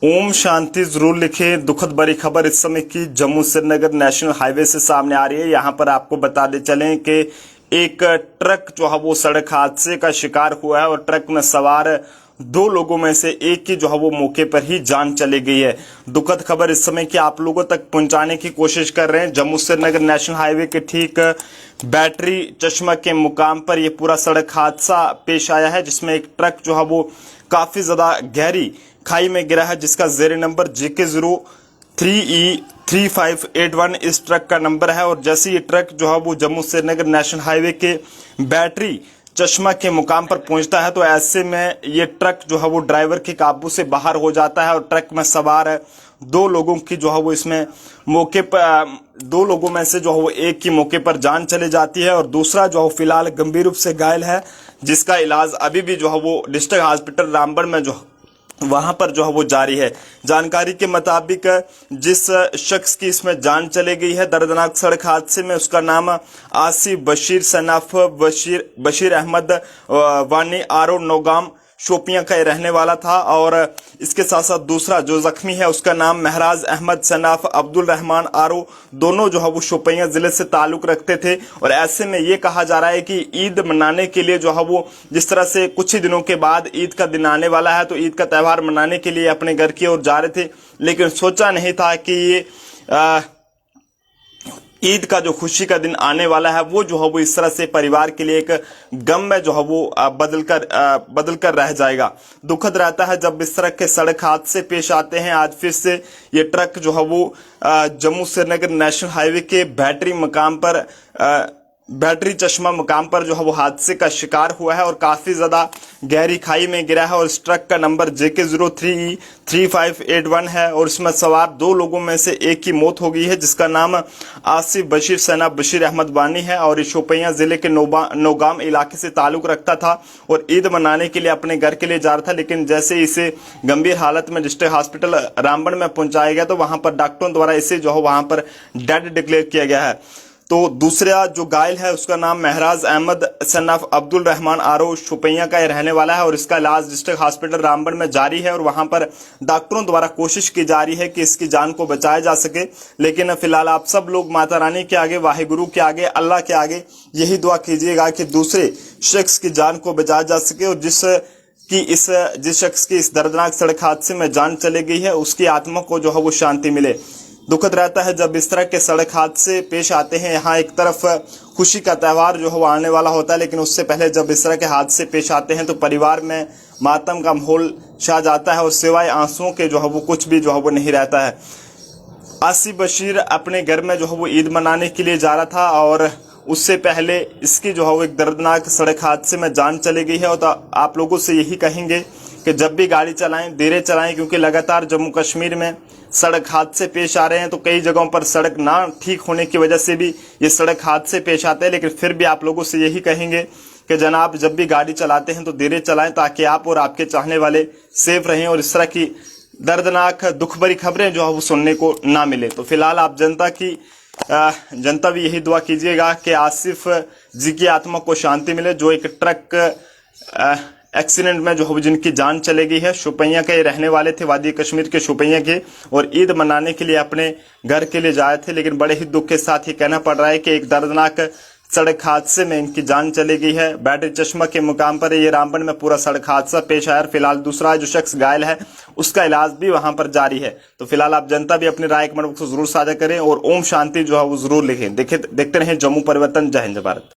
ओम शांति जरूर लिखें। दुखद बड़ी खबर इस समय की जम्मू श्रीनगर नेशनल हाईवे से सामने आ रही है। यहां पर आपको बता दे चलें कि एक ट्रक जो है वो सड़क हादसे का शिकार हुआ है और ट्रक में सवार दो लोगों में से एक की जो है वो मौके पर ही जान चली गई है। दुखद खबर इस समय की आप लोगों तक पहुंचाने की कोशिश कर रहे हैं। जम्मू श्रीनगर नेशनल हाईवे के ठीक बैटरी चश्मा के मुकाम पर यह पूरा सड़क हादसा पेश आया है, जिसमें एक ट्रक जो है वो काफी ज्यादा गहरी खाई में गिरा है, जिसका जेर नंबर JK03E3581 इस ट्रक का नंबर है। और जैसे ये ट्रक जो है वो जम्मू श्रीनगर नेशनल हाईवे के बैटरी चश्मा के मुकाम पर पहुंचता है, तो ऐसे में ये ट्रक जो है वो ड्राइवर के काबू से बाहर हो जाता है और ट्रक में सवार दो लोगों की जो है वो इसमें मौके पर दो लोगों में से जो है वो एक की मौके पर जान चली जाती है और दूसरा जो है फिलहाल गंभीर रूप से घायल है, जिसका इलाज अभी भी जो है वो डिस्ट्रिक्ट हॉस्पिटल रामबन में जो वहां पर जो है वो जारी है। जानकारी के मुताबिक जिस शख्स की इसमें जान चली गई है दर्दनाक सड़क हादसे में, उसका नाम आसिफ बशीर सनाफ बशीर अहमद वानी आरो नौगाम शोपियां का रहने वाला था। और इसके साथ साथ दूसरा जो जख्मी है उसका नाम महराज अहमद सनाफ अब्दुल रहमान आरो, दोनों जो है वो शोपियां जिले से ताल्लुक रखते थे। और ऐसे में ये कहा जा रहा है कि ईद मनाने के लिए जो है वो जिस तरह से कुछ ही दिनों के बाद ईद का दिन आने वाला है, तो ईद का त्यौहार मनाने के लिए अपने घर की ओर जा रहे थे, लेकिन सोचा नहीं था कि ये ईद का जो खुशी का दिन आने वाला है वो जो है वो इस तरह से परिवार के लिए एक गम में जो है वो बदल कर रह जाएगा। दुखद रहता है जब इस तरह के सड़क हादसे पेश आते हैं। आज फिर से ये ट्रक जो है वो जम्मू श्रीनगर नेशनल हाईवे के बैटरी चश्मा मुकाम पर जो है वो हादसे का शिकार हुआ है और काफी ज्यादा गहरी खाई में गिरा है। और इस ट्रक का नंबर JK03E3581 है और इसमें सवार दो लोगों में से एक की मौत हो गई है, जिसका नाम आसिफ बशीर सना बशीर अहमद वानी है और ये शोपियां जिले के नौगाम इलाके से ताल्लुक रखता था और ईद मनाने के लिए अपने घर के लिए जा रहा था। लेकिन जैसे इसे गंभीर हालत में डिस्ट्रिक्ट हॉस्पिटल रामबन में पहुंचाया गया तो वहां पर डॉक्टरों द्वारा इसे जो है वहां पर डेड डिक्लेयर किया गया है। तो दूसरा जो घायल है उसका नाम महराज अहमद सनाफ अब्दुल रहमान आरो शोपियां का रहने वाला है और इसका इलाज डिस्ट्रिक्ट हॉस्पिटल रामबन में जारी है और वहां पर डॉक्टरों द्वारा कोशिश की जा रही है कि इसकी जान को बचाया जा सके। लेकिन फिलहाल आप सब लोग माता रानी के आगे, वाहिगुरु के आगे, अल्लाह के आगे यही दुआ कीजिएगा कि दूसरे शख्स की जान को बचाया जा सके और जिस शख्स की इस दर्दनाक सड़क हादसे में जान चली गई है उसकी आत्मा को जो है वो शांति मिले। दुखद रहता है जब इस तरह के सड़क हादसे पेश आते हैं। यहाँ एक तरफ खुशी का त्यौहार जो है वो आने वाला होता है, लेकिन उससे पहले जब इस तरह के हादसे पेश आते हैं तो परिवार में मातम का माहौल छा जाता है और सिवाय आंसुओं के जो है वो कुछ भी जो है वो नहीं रहता है। आसिफ बशीर अपने घर में जो है वो ईद मनाने के लिए जा रहा था और उससे पहले इसकी जो है वो एक दर्दनाक सड़क हादसे में जान चली गई है। और तो आप लोगों से यही कहेंगे कि जब भी गाड़ी चलाएं धीरे चलाएं, क्योंकि लगातार जम्मू कश्मीर में सड़क हादसे पेश आ रहे हैं। तो कई जगहों पर सड़क ना ठीक होने की वजह से भी ये सड़क हादसे पेश आते हैं। लेकिन फिर भी आप लोगों से यही कहेंगे कि जनाब जब भी गाड़ी चलाते हैं तो धीरे चलाएं, ताकि आप और आपके चाहने वाले सेफ रहें और इस तरह की दर्दनाक दुख भरी खबरें जो है वो सुनने को ना मिले। तो फिलहाल आप जनता भी यही दुआ कीजिएगा कि आसिफ जी की आत्मा को शांति मिले, जो एक ट्रक एक्सीडेंट में जो है जिनकी जान चली गई है। शोपियां के रहने वाले थे, वादी कश्मीर के शोपियां के, और ईद मनाने के लिए अपने घर के लिए जाए थे। लेकिन बड़े ही दुख के साथ ये कहना पड़ रहा है कि एक दर्दनाक सड़क हादसे में इनकी जान चली गई है। बैटरी चश्मा के मुकाम पर ये रामबन में पूरा सड़क हादसा पेश आया। फिलहाल दूसरा जो शख्स घायल है उसका इलाज भी वहां पर जारी है। तो फिलहाल आप जनता भी अपनी राय कमेंट बॉक्स में जरूर साझा करें और ओम शांति जो है वो जरूर लिखें। देखते रहें जम्मू परिवर्तन। जय हिंद भारत।